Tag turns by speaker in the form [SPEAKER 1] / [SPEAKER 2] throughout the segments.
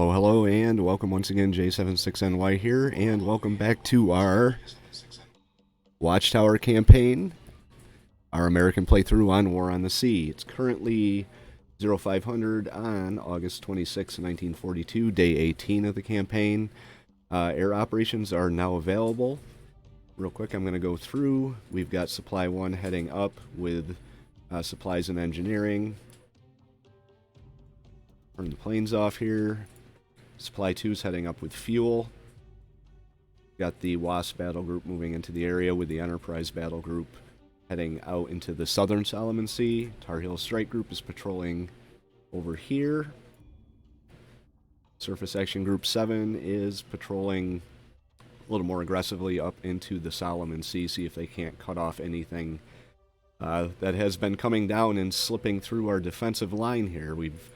[SPEAKER 1] Hello, hello, and welcome once again, J76NY here, and welcome back to our Watchtower campaign, our American playthrough on War on the Sea. It's currently 0500 on August 26, 1942, day 18 of the campaign. Air operations are now available. Real quick, I'm going to go through. We've got Supply 1 heading up with supplies and engineering. Turn the planes off here. Supply 2 is heading up with fuel. Got the WASP battle group moving into the area with the Enterprise battle group heading out into the southern Solomon Sea. Tar Heel Strike group is patrolling over here. Surface Action Group 7 is patrolling a little more aggressively up into the Solomon Sea, see if they can't cut off anything that has been coming down and slipping through our defensive line here. We've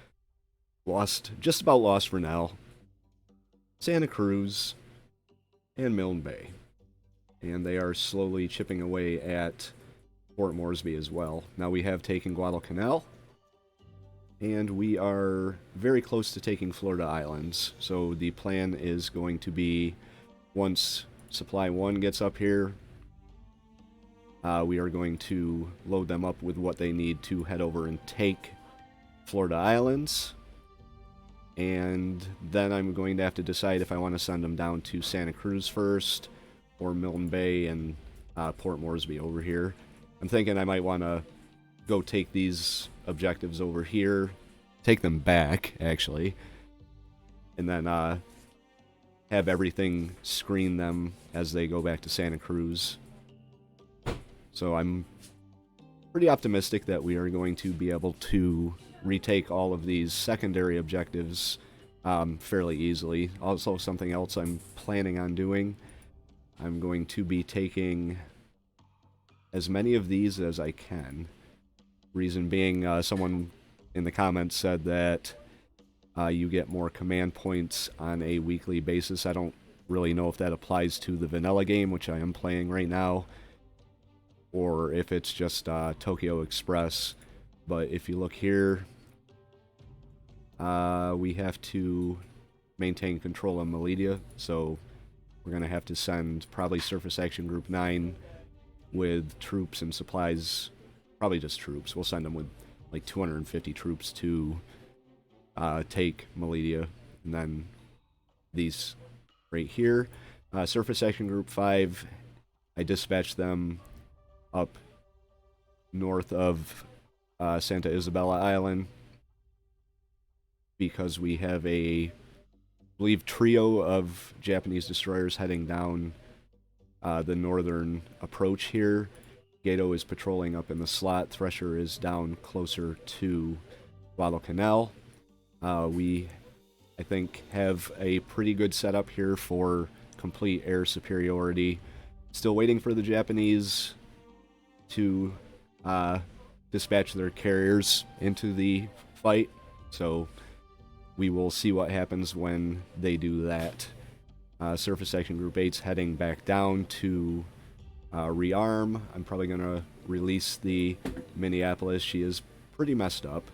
[SPEAKER 1] just about lost for now Santa Cruz and Milne Bay, and they are slowly chipping away at Port Moresby as well. Now we have taken Guadalcanal, and we are very close to taking Florida Islands. So the plan is going to be, once Supply 1 gets up here, we are going to load them up with what they need to head over and take Florida Islands. And then I'm going to have to decide if I want to send them down to Santa Cruz first, or Milne Bay and Port Moresby over here. I'm thinking I might want to go take these objectives over here, take them back, actually, and then have everything screen them as they go back to Santa Cruz. So I'm pretty optimistic that we are going to be able to retake all of these secondary objectives fairly easily. Also, something else I'm planning on doing, I'm going to be taking as many of these as I can. Reason being, someone in the comments said that you get more command points on a weekly basis. I don't really know if that applies to the vanilla game, which I am playing right now, or if it's just Tokyo Express. But if you look here, we have to maintain control of Melilla, so we're going to have to send probably Surface Action Group 9 with troops and supplies, probably just troops. We'll send them with like 250 troops to take Melilla, and then these right here. Surface Action Group 5, I dispatched them up north of Santa Isabella Island, because we have I believe, trio of Japanese destroyers heading down the northern approach here. Gato is patrolling up in the slot. Thresher is down closer to Guadalcanal. We, I think, have a pretty good setup here for complete air superiority. Still waiting for the Japanese to dispatch their carriers into the fight, so we will see what happens when they do that. Surface Action Group 8's heading back down to rearm. I'm probably going to release the Minneapolis. She is pretty messed up.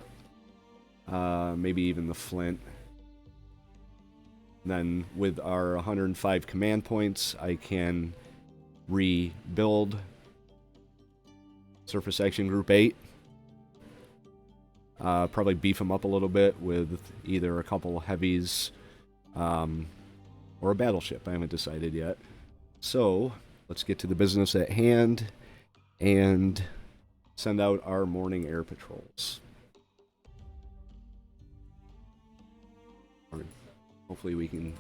[SPEAKER 1] Maybe even the Flint. Then with our 105 command points, I can rebuild Surface Action Group 8. Probably beef them up a little bit with either a couple heavies or a battleship. I haven't decided yet. So let's get to the business at hand and send out our morning air patrols. Hopefully we can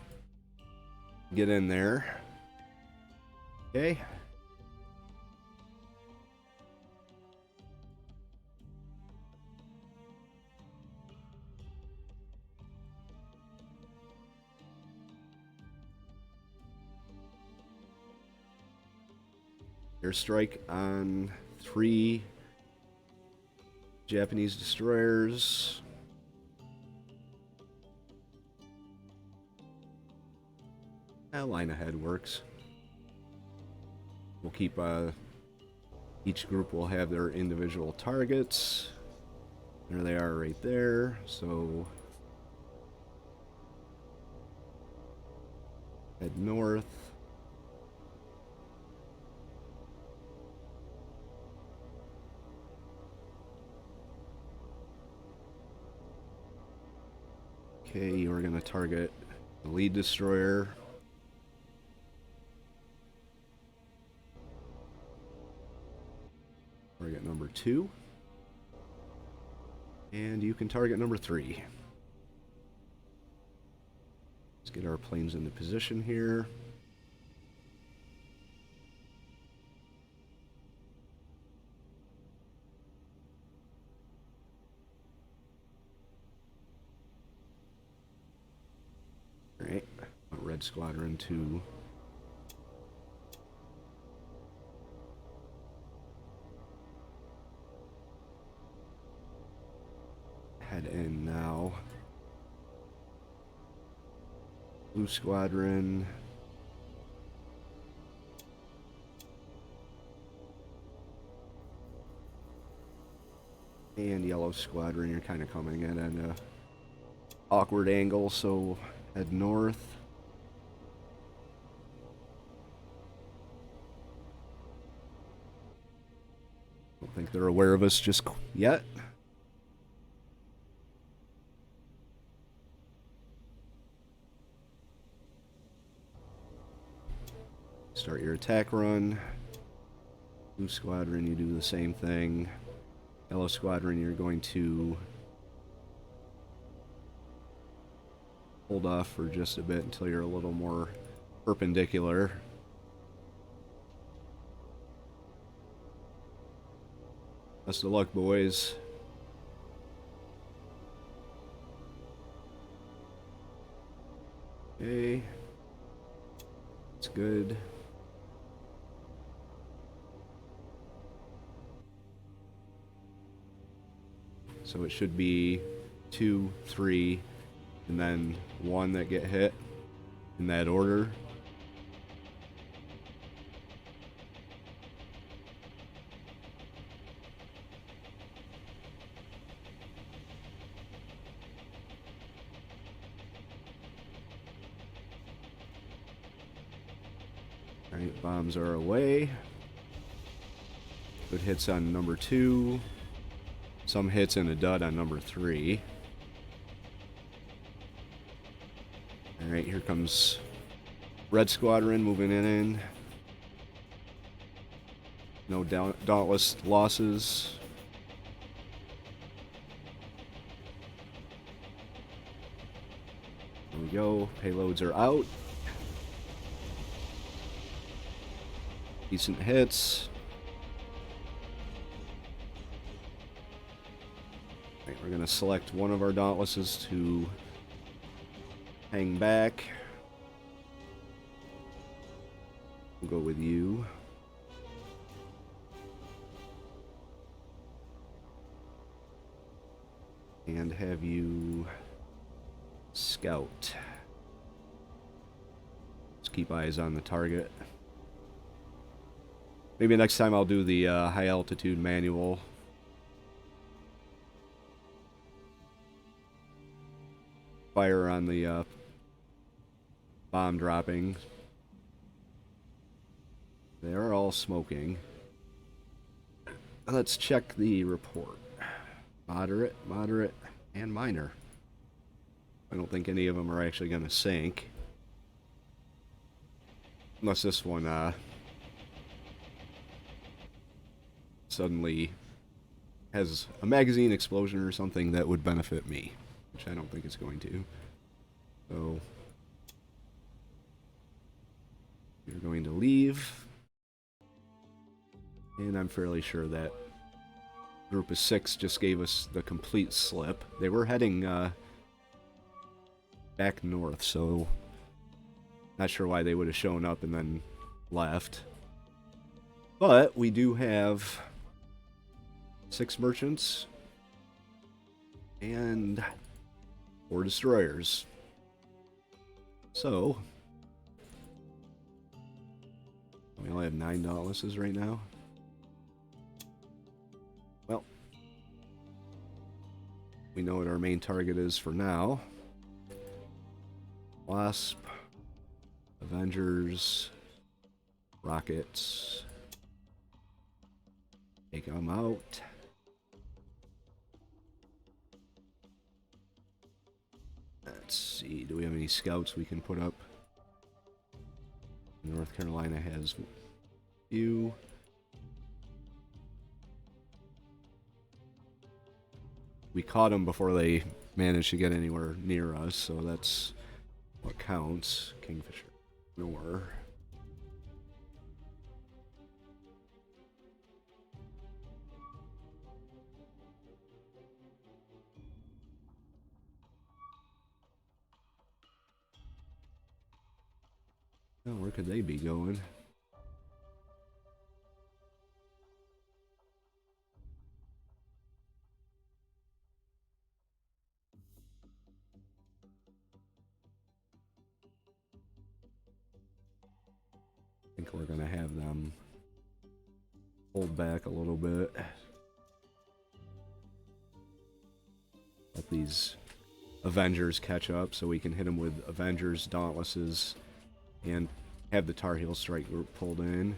[SPEAKER 1] get in there. Okay. Airstrike on 3 Japanese destroyers. Line ahead works. We'll keep each group will have their individual targets. There they are right there. So Head north. Okay, we're going to target the lead destroyer. Target number 2. And you can target number 3. Let's get our planes into position here. Alright, Red Squadron to head in now. Blue Squadron. And Yellow Squadron, you're kind of coming in at an awkward angle, so head north. Don't think they're aware of us just yet. Start your attack run. Blue Squadron, you do the same thing. Yellow Squadron, you're going to hold off for just a bit until you're a little more perpendicular. Best of luck, boys. Okay. It's good. So it should be 2, 3, and then 1 that get hit in that order. Alright, bombs are away. Good hits on number 2. Some hits and a dud on number 3. Alright, here comes Red Squadron moving in. No dauntless losses. There we go. Payloads are out. Decent hits. Right, we're going to select one of our Dauntlesses to hang back. We'll go with you. And have you scout. Let's keep eyes on the target. Maybe next time I'll do the high altitude manual. Fire on the bomb dropping. They are all smoking. Let's check the report. Moderate, moderate, and minor. I don't think any of them are actually going to sink. Unless this one suddenly has a magazine explosion or something that would benefit me, which I don't think it's going to. So you're going to leave, and I'm fairly sure that group of 6 just gave us the complete slip. They were heading back north, so not sure why they would have shown up and then left. But we do have 6 merchants and 4 destroyers. So we only have 9 Dauntlesses right now. Well, we know what our main target is for now. Wasp of Avengers. Rockets. Take them out. Let's see, do we have any scouts we can put up? North Carolina has a few. We caught them before they managed to get anywhere near us, so that's what counts. Kingfisher. Nor. Oh, where could they be going? I think we're gonna have them hold back a little bit. Let these Avengers catch up so we can hit them with Avengers, Dauntlesses, and have the Tar Heel Strike Group pulled in.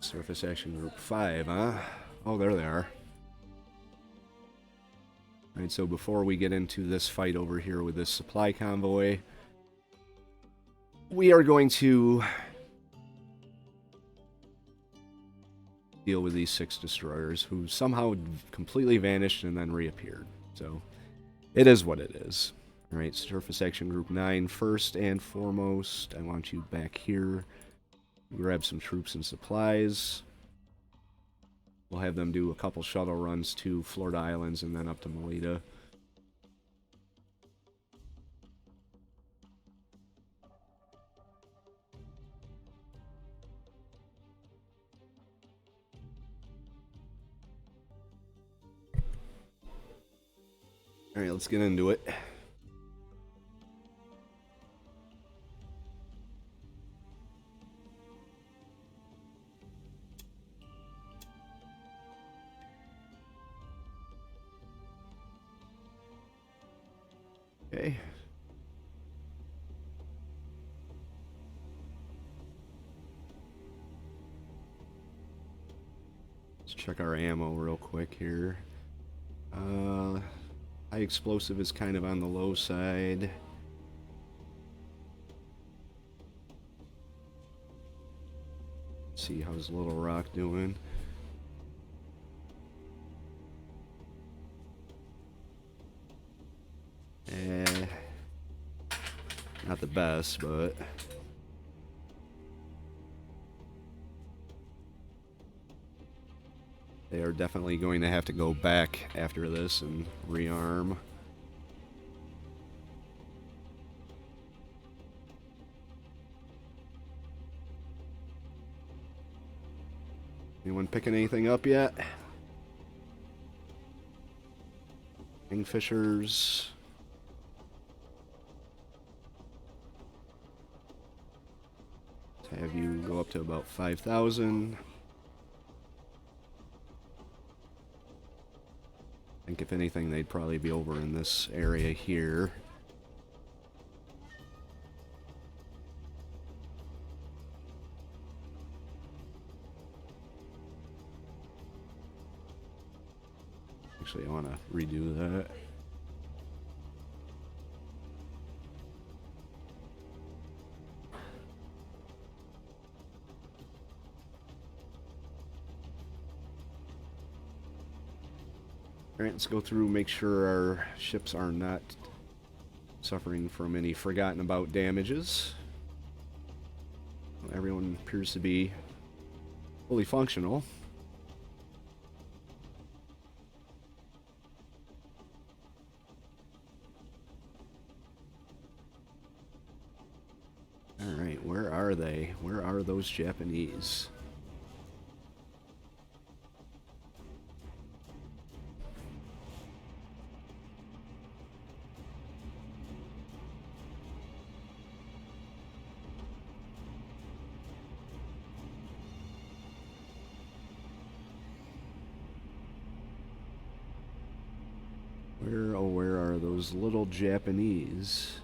[SPEAKER 1] Surface Action Group 5, huh? Oh, there they are. Alright, so before we get into this fight over here with this supply convoy, we are going to deal with these 6 destroyers who somehow completely vanished and then reappeared. So, it is what it is. Alright, Surface Action Group 9, first and foremost, I want you back here. Grab some troops and supplies. We'll have them do a couple shuttle runs to Florida Islands and then up to Melita. Alright, let's get into it. Okay. Let's check our ammo real quick here. High explosive is kind of on the low side. Let's see how's Little Rock doing. Not the best, but they are definitely going to have to go back after this and rearm. Anyone picking anything up yet? Kingfishers. Let's have you go up to about 5,000. I think if anything, they'd probably be over in this area here. Actually, I want to redo that. Alright, let's go through, make sure our ships are not suffering from any forgotten about damages. Everyone appears to be fully functional. Alright, where are they? Where are those Japanese? Where, oh, where are those little Japanese?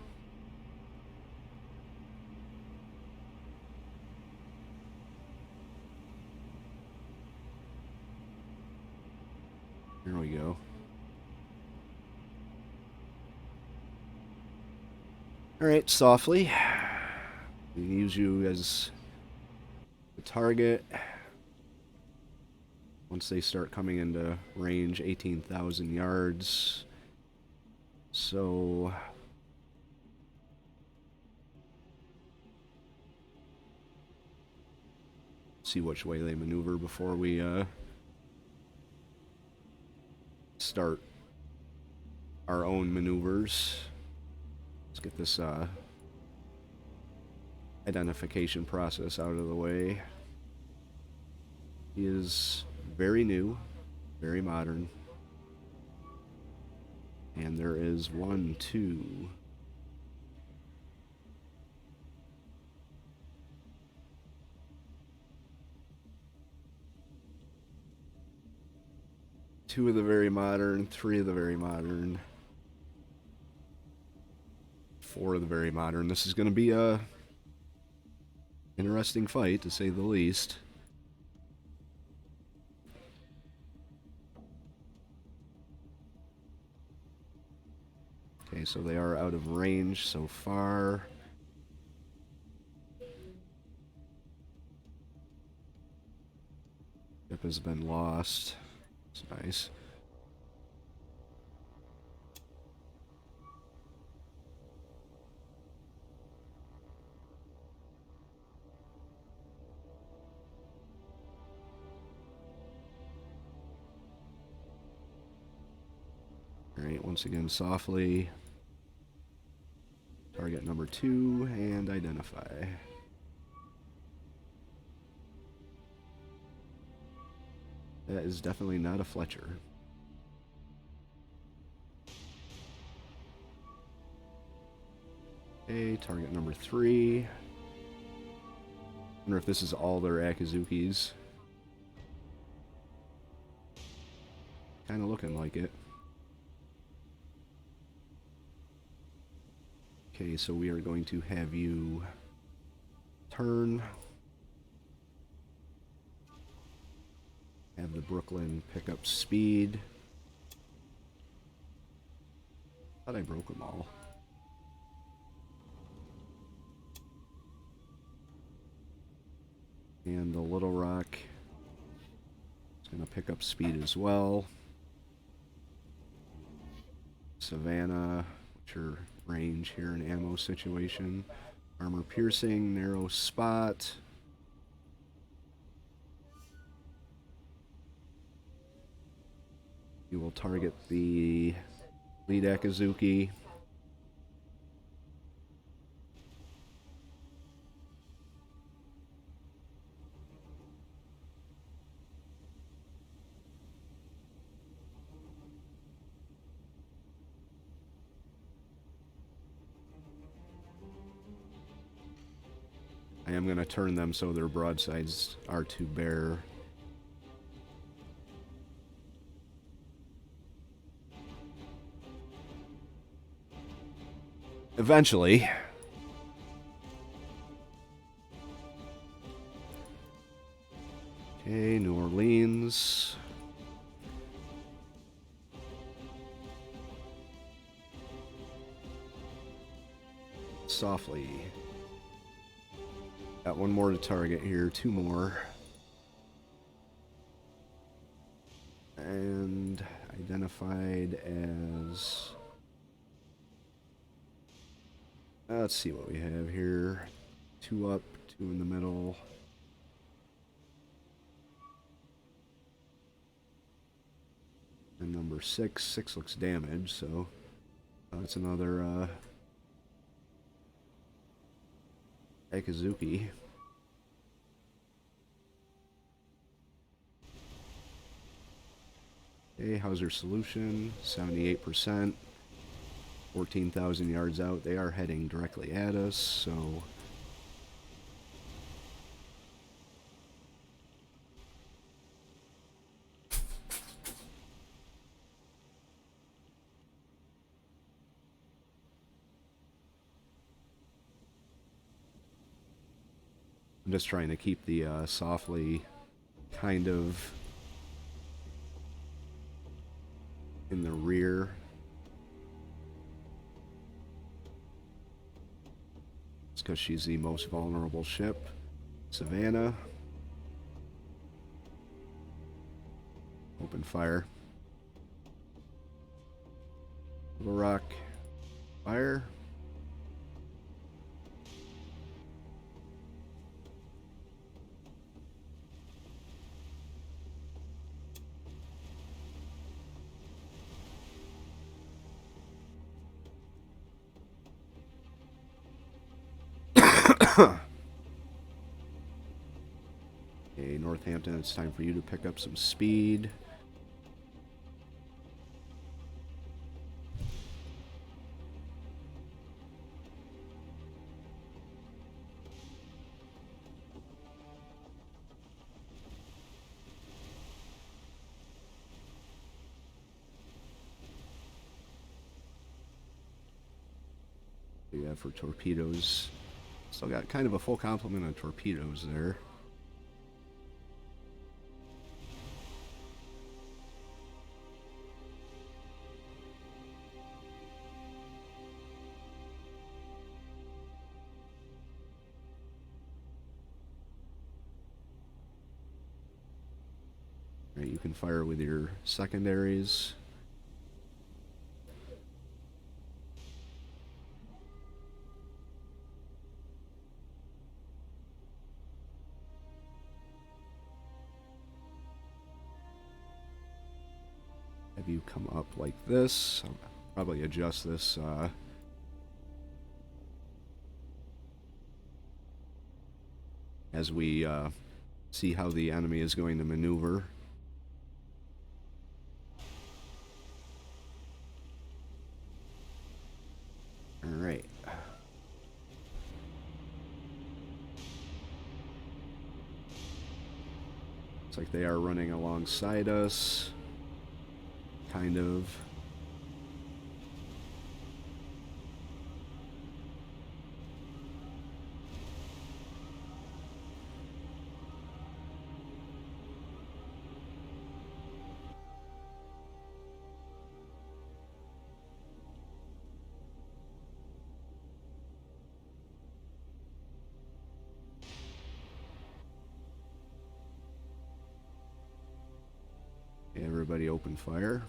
[SPEAKER 1] Here we go. Alright, softly. We use you as the target. Once they start coming into range, 18,000 yards. So see which way they maneuver before we start our own maneuvers. Let's get this identification process out of the way. He is very new, very modern. And there is 1, 2. Two of the very modern, 3 of the very modern, 4 of the very modern. This is going to be a interesting fight, to say the least. Okay, so they are out of range so far. Ship has been lost. It's nice. Alright, once again, softly. Target number 2 and identify. That is definitely not a Fletcher. Okay, target number 3. Wonder if this is all their Akizukis. Kind of looking like it. Okay, so we are going to have you turn. Have the Brooklyn pick up speed. Thought I broke them all. And the Little Rock is going to pick up speed as well. Savannah, what's your range here in ammo situation? Armor piercing, narrow spot. You will target the lead Akizuki. I am going to turn them so their broadsides are to bear. Eventually. Okay, New Orleans. Softly. Got one more to target here, 2 more. And identified as... let's see what we have here. 2 up, 2 in the middle. And number 6. 6 looks damaged, so that's another Akizuki. Okay, how's their solution? 78%. 14,000 yards out. They are heading directly at us, so... I'm just trying to keep the softly kind of in the rear. It's because she's the most vulnerable ship. Savannah. Open fire. Little Rock. Fire. Okay, Northampton, it's time for you to pick up some speed. Yeah, for torpedoes. Still got kind of a full complement of torpedoes there. Right, you can fire with your secondaries. Have you come up like this? I'll probably adjust this as we see how the enemy is going to maneuver. Alright. Looks like they are running alongside us. Kind of. Everybody open fire.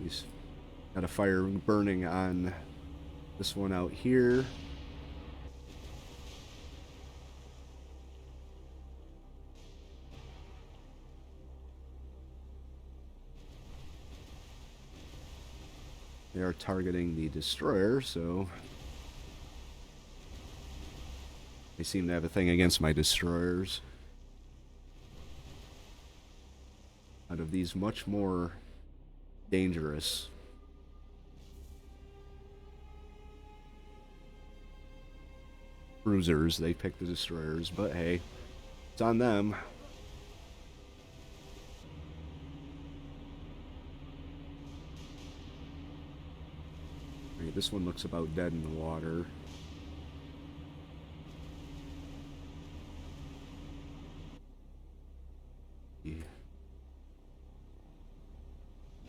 [SPEAKER 1] We've got a fire burning on this one out here. They are targeting the destroyer, so they seem to have a thing against my destroyers. Out of these much more dangerous cruisers, they pick the destroyers, but hey, it's on them. Right, this one looks about dead in the water. Yeah.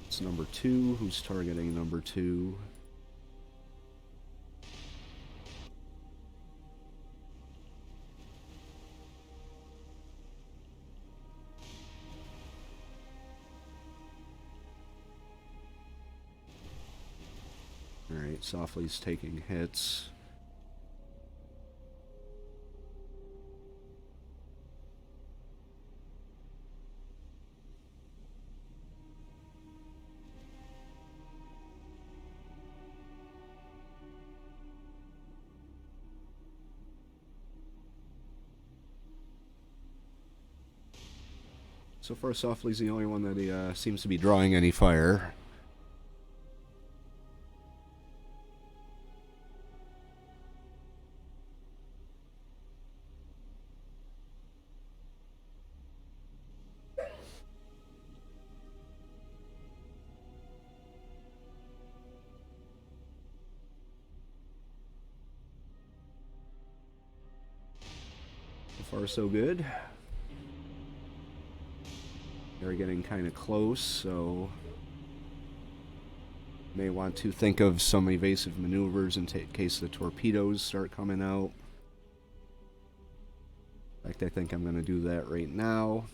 [SPEAKER 1] It's number 2. Who's targeting number 2? Alright, Softly's taking hits. So far, Softly's the only one that he seems to be drawing any fire. So far, so good. They're getting kind of close, so may want to think of some evasive maneuvers in case the torpedoes start coming out. In fact, I think I'm going to do that right now.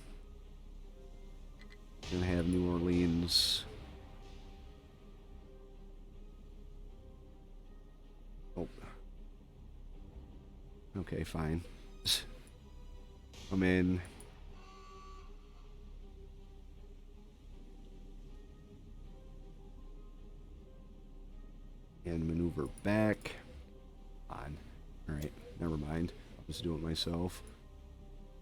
[SPEAKER 1] I'm going to have New Orleans. Oh. Okay, fine. Come in. And maneuver back. On. Alright, never mind. I'll just do it myself.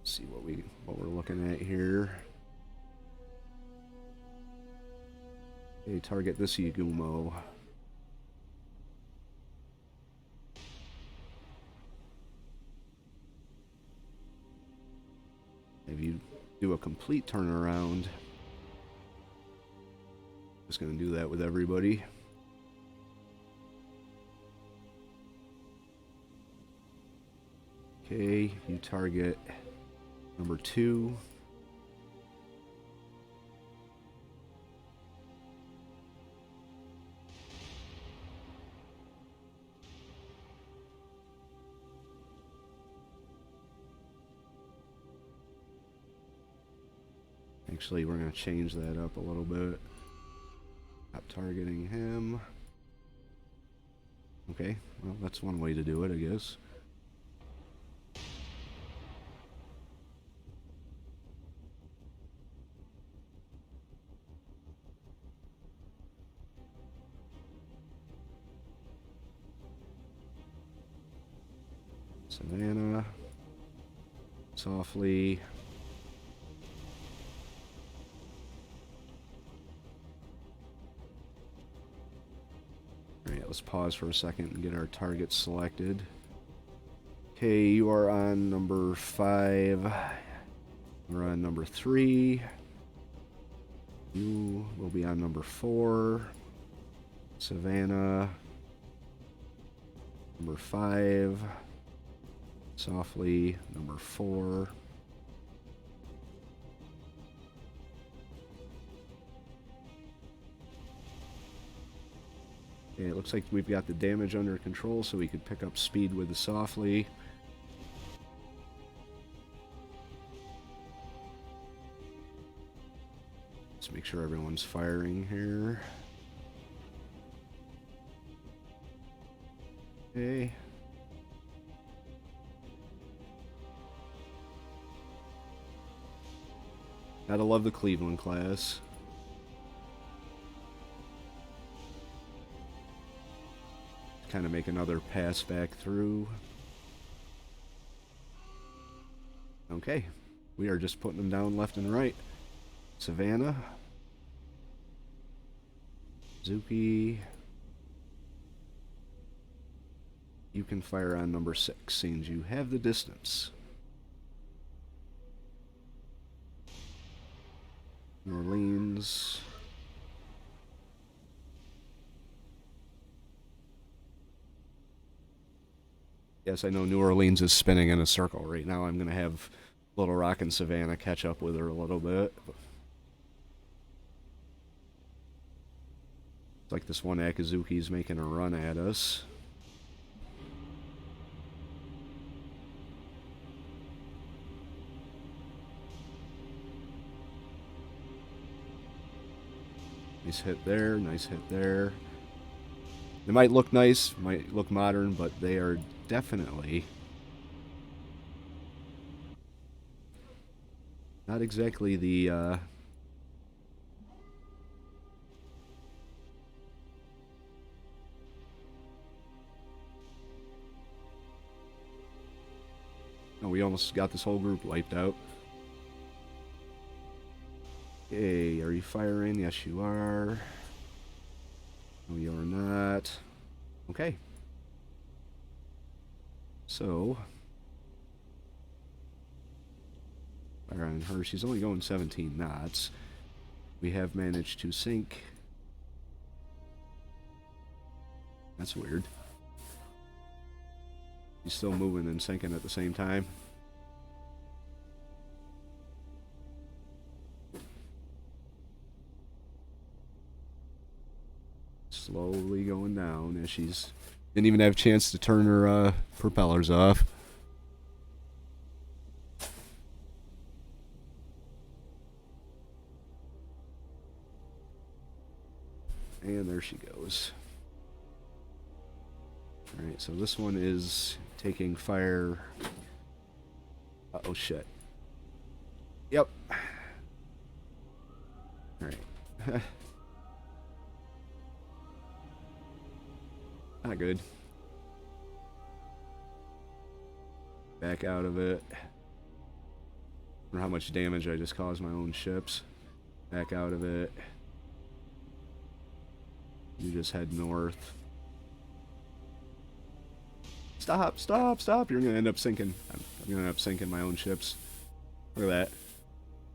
[SPEAKER 1] Let's see what we're looking at here. Okay, target this Yagumo. If you do a complete turnaround, just gonna do that with everybody. Okay, you target number 2. Actually, we're going to change that up a little bit. Stop targeting him. Okay, well, that's one way to do it, I guess. Savannah. Softly. Alright, let's pause for a second and get our target selected. Okay, you are on number 5. We're on number 3. You will be on number 4. Savannah. Number 5. Softly, number 4. Okay, it looks like we've got the damage under control, so we could pick up speed with the Softly. Let's make sure everyone's firing here. Okay. Gotta love the Cleveland class. Kind of make another pass back through. Okay. We are just putting them down left and right. Savannah. Zuki. You can fire on number 6, seems you have the distance. New Orleans. Yes, I know New Orleans is spinning in a circle right now. I'm going to have Little Rock and Savannah catch up with her a little bit. It's like this one Akazuki's making a run at us. Nice hit there, nice hit there. They might look nice, might look modern, but they are definitely not exactly the oh, we almost got this whole group wiped out. Okay, are you firing? Yes, you are. No, you're not. Okay. So, fire on her. She's only going 17 knots. We have managed to sink. That's weird. She's still moving and sinking at the same time. slowly going down as she's didn't even have a chance to turn her propellers off. And there she goes. Alright, so this one is taking fire. Oh shit. Yep. Alright. Not good. Back out of it. I wonder how much damage I just caused my own ships. Back out of it. You just head north. Stop, stop, stop. You're going to end up sinking. I'm going to end up sinking my own ships. Look at that.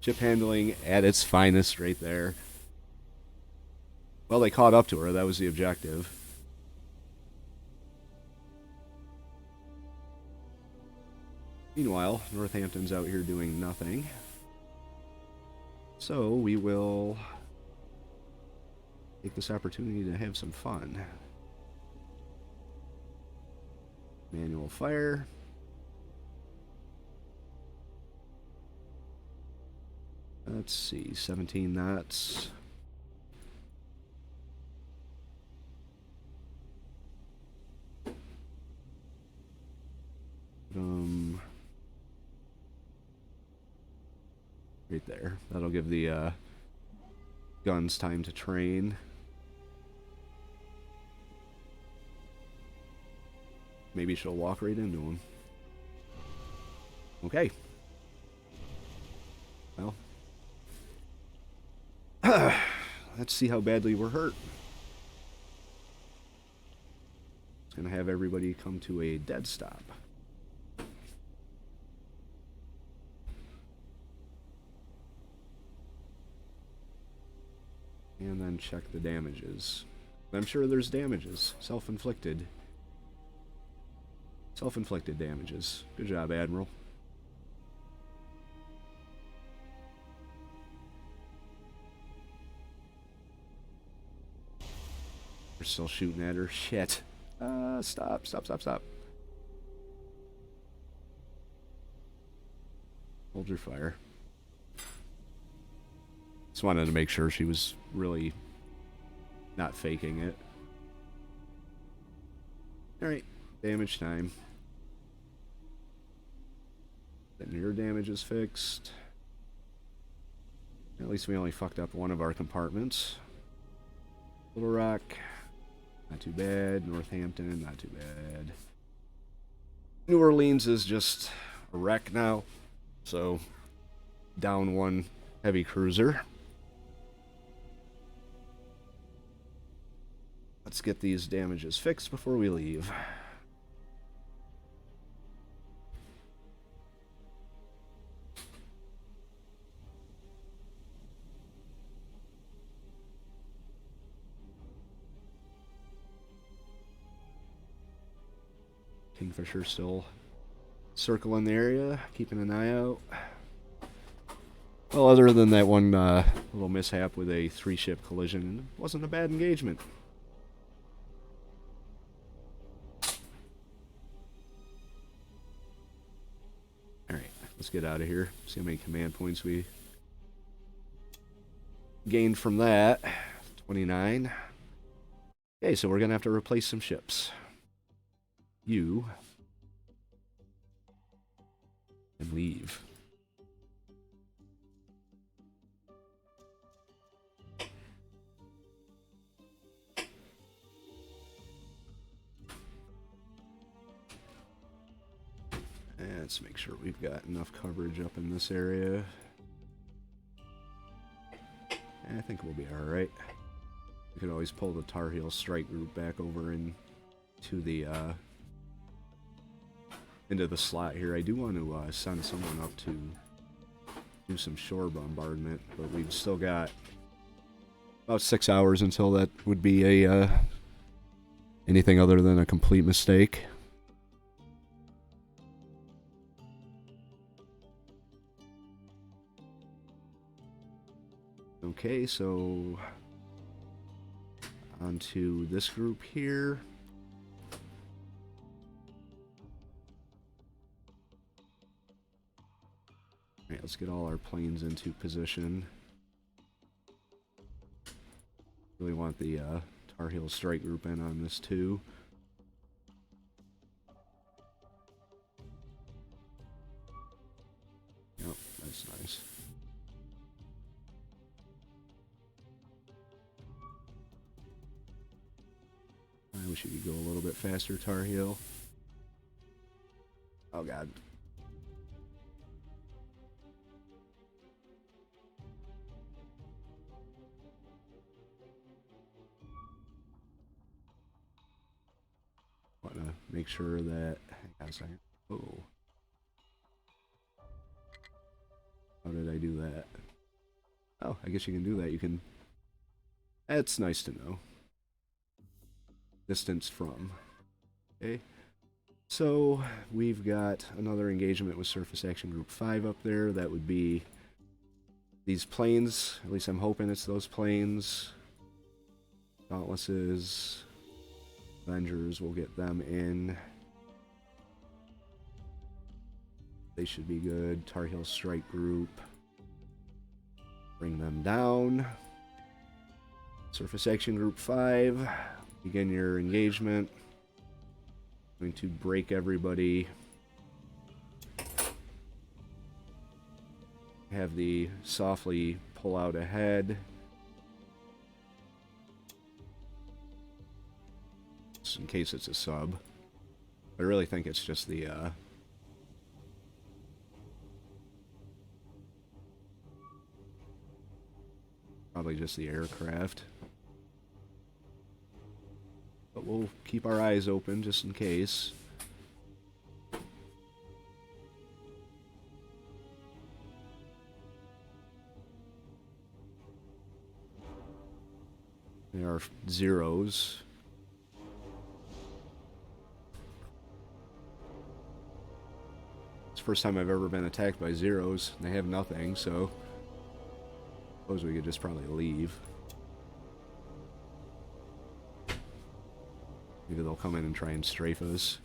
[SPEAKER 1] Ship handling at its finest right there. Well, they caught up to her. That was the objective. Meanwhile, Northampton's out here doing nothing. So we will take this opportunity to have some fun. Manual fire. Let's see, 17 knots. Right there. That'll give the guns time to train. Maybe she'll walk right into him. Okay. Well. Let's see how badly we're hurt. It's going to have everybody come to a dead stop. And then check the damages. I'm sure there's damages. Self-inflicted. Self-inflicted damages. Good job, Admiral. We're still shooting at her. Shit. Stop, stop, stop, stop. Hold your fire. Just wanted to make sure she was really not faking it. Alright, damage time. Then your damage is fixed. At least we only fucked up one of our compartments. Little Rock, not too bad. Northampton, not too bad. New Orleans is just a wreck now. So, down one heavy cruiser. Let's get these damages fixed before we leave. Kingfisher still circling the area, keeping an eye out. Well, other than that one little mishap with a 3-ship collision, it wasn't a bad engagement. Alright, let's get out of here. See how many command points we gained from that. 29. Okay, so we're going to have to replace some ships. You and leave. Let's make sure we've got enough coverage up in this area. I think we'll be alright. We could always pull the Tar Heel strike group back over into the slot here. I do want to send someone up to do some shore bombardment, but we've still got about 6 hours until that would be a anything other than a complete mistake. Okay, so onto this group here. Alright, let's get all our planes into position. Really want the Tar Heel strike group in on this too. Yep, that's nice. I wish you could go a little bit faster, Tar Heel. Oh god. Want to make sure that. Hang on a second. Oh. How did I do that? Oh, I guess you can do that. You can. That's nice to know. Distance from. Okay. So we've got another engagement with Surface Action Group 5 up there. That would be these planes. At least I'm hoping it's those planes. Dauntlesses. Avengers, we'll get them in. They should be good. Tar Heel Strike Group. Bring them down. Surface Action Group 5. Begin your engagement. Going to break everybody. Have the softly pull out ahead. Just in case it's a sub. I really think it's just the probably just the aircraft. But we'll keep our eyes open just in case. There are zeros. It's the first time I've ever been attacked by zeros. They have nothing, so I suppose we could just probably leave. Maybe they'll come in and try and strafe us.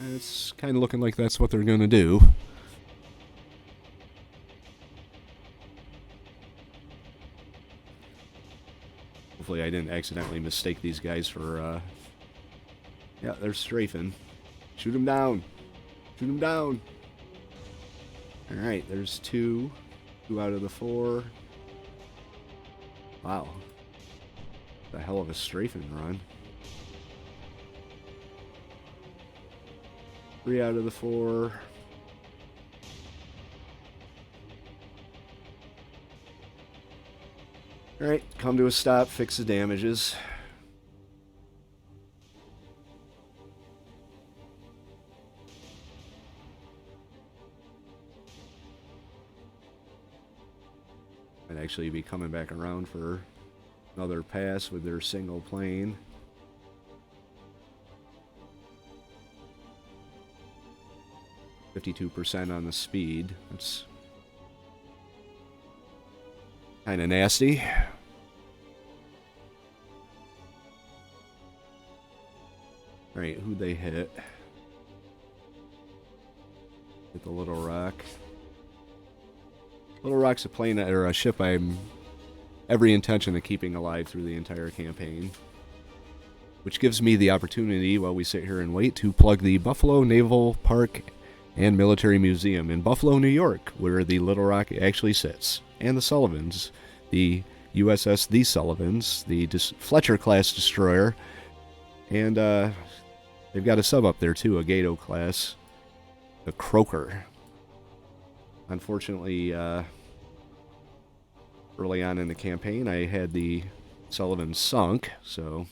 [SPEAKER 1] It's kind of looking like that's what they're going to do. Hopefully I didn't accidentally mistake these guys for, yeah, they're strafing. Shoot them down. Shoot them down. Alright, there's two. 2 out of the 4. Wow. The hell of a strafing run. 3 out of the 4. Alright, come to a stop, fix the damages. Might actually be coming back around for another pass with their single plane. %52 on the speed. That's kind of nasty. Alright, who'd they hit? Hit the Little Rock. Little Rock's a plane or a ship I'm every intention of keeping alive through the entire campaign. Which gives me the opportunity, while we sit here and wait, to plug the Buffalo Naval Park and Military Museum in Buffalo, New York, where the Little Rock actually sits. And the Sullivans, the USS The Sullivans, the Fletcher-class destroyer. And they've got a sub up there, too, a Gato class. The Croaker. Unfortunately, early on in the campaign, I had the Sullivan sunk, so...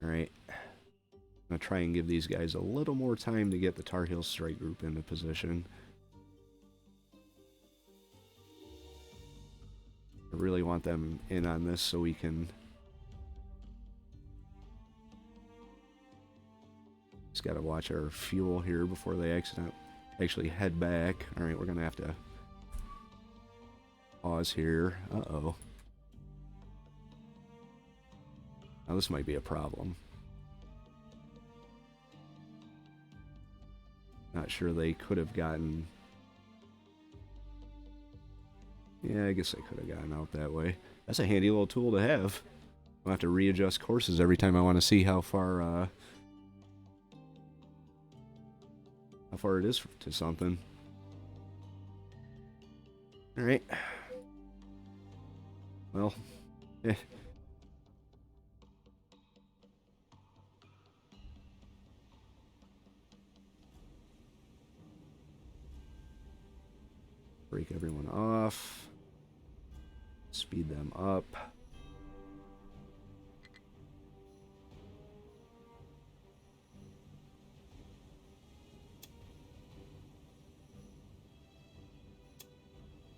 [SPEAKER 1] Alright. I'm going to try and give these guys a little more time to get the Tar Heel strike group into position. I really want them in on this so we can... Just gotta watch our fuel here before they actually head back. Alright, we're gonna have to pause here. Uh-oh. Now this might be a problem. Not sure they could have gotten... Yeah, I guess I could have gotten out that way. That's a handy little tool to have. I'll have to readjust courses every time I want to see how far it is to something. Alright. Well, eh. Break everyone off. Speed them up.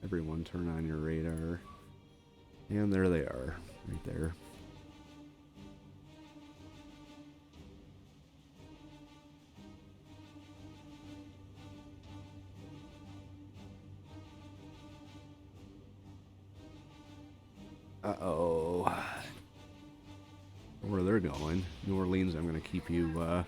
[SPEAKER 1] Everyone turn on your radar. And there they are, right there. Uh-oh. Where they're going. New Orleans, I'm going to keep you,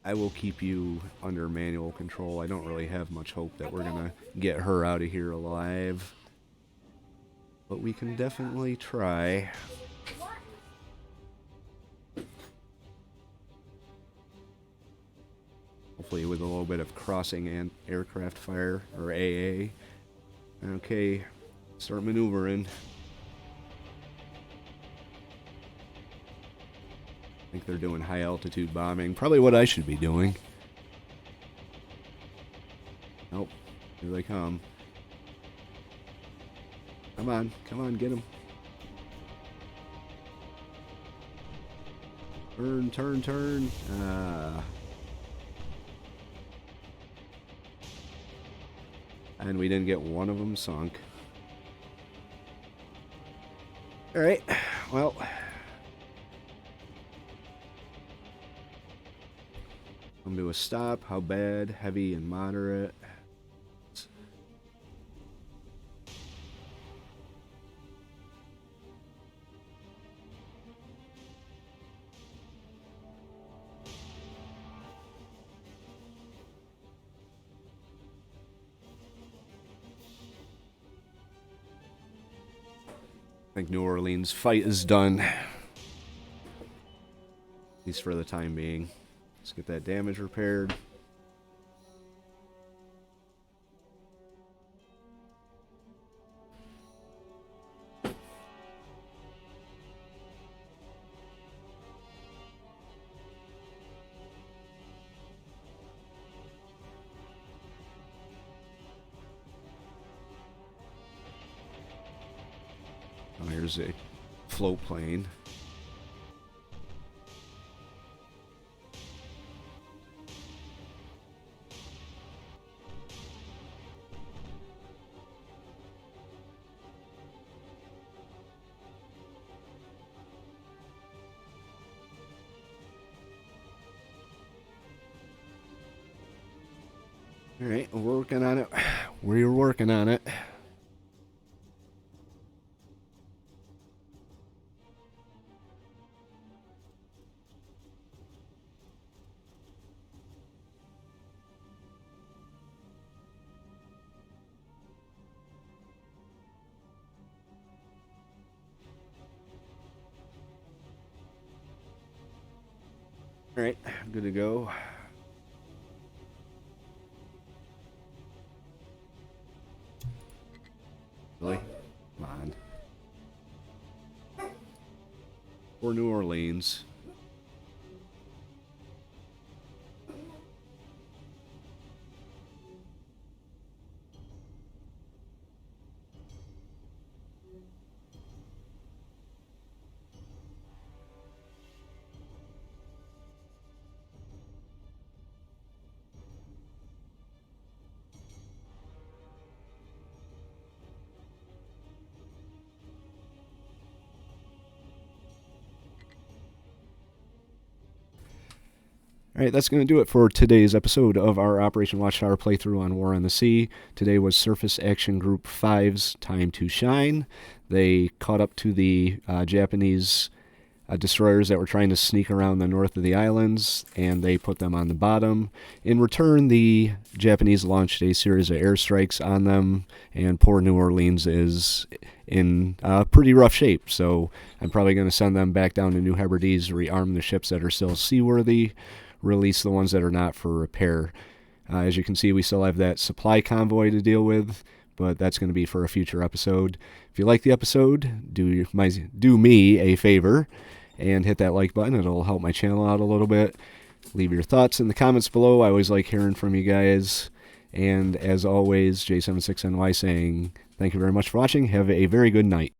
[SPEAKER 1] I will keep you under manual control. I don't really have much hope that we're going to get her out of here alive. But we can definitely try. Hopefully with a little bit of crossing and aircraft fire, or AA. Okay, start maneuvering. I think they're doing high altitude bombing. Probably what I should be doing. Nope, here they come. Come on, get them. Turn. And we didn't get one of them sunk. Alright, well. Come to a stop. How bad? Heavy and moderate. I think New Orleans fight is done. At least for the time being. Let's get that damage repaired. Oh, here's a float plane. Alright, we're working on it. We're working on it. Alright, good to go. Really? Come on. Or New Orleans. Alright, that's going to do it for today's episode of our Operation Watchtower playthrough on War on the Sea. Today was Surface Action Group 5's Time to Shine. They caught up to the Japanese destroyers that were trying to sneak around the north of the islands, and they put them on the bottom. In return, the Japanese launched a series of airstrikes on them, and poor New Orleans is in pretty rough shape, so I'm probably going to send them back down to New Hebrides, rearm the ships that are still seaworthy, release the ones that are not for repair. As you can see, we still have that supply convoy to deal with, but that's going to be for a future episode. If you like the episode, do me a favor and hit that like button. It'll help my channel out a little bit. Leave your thoughts in the comments below. I always like hearing from you guys. And as always, J76NY saying thank you very much for watching. Have a very good night.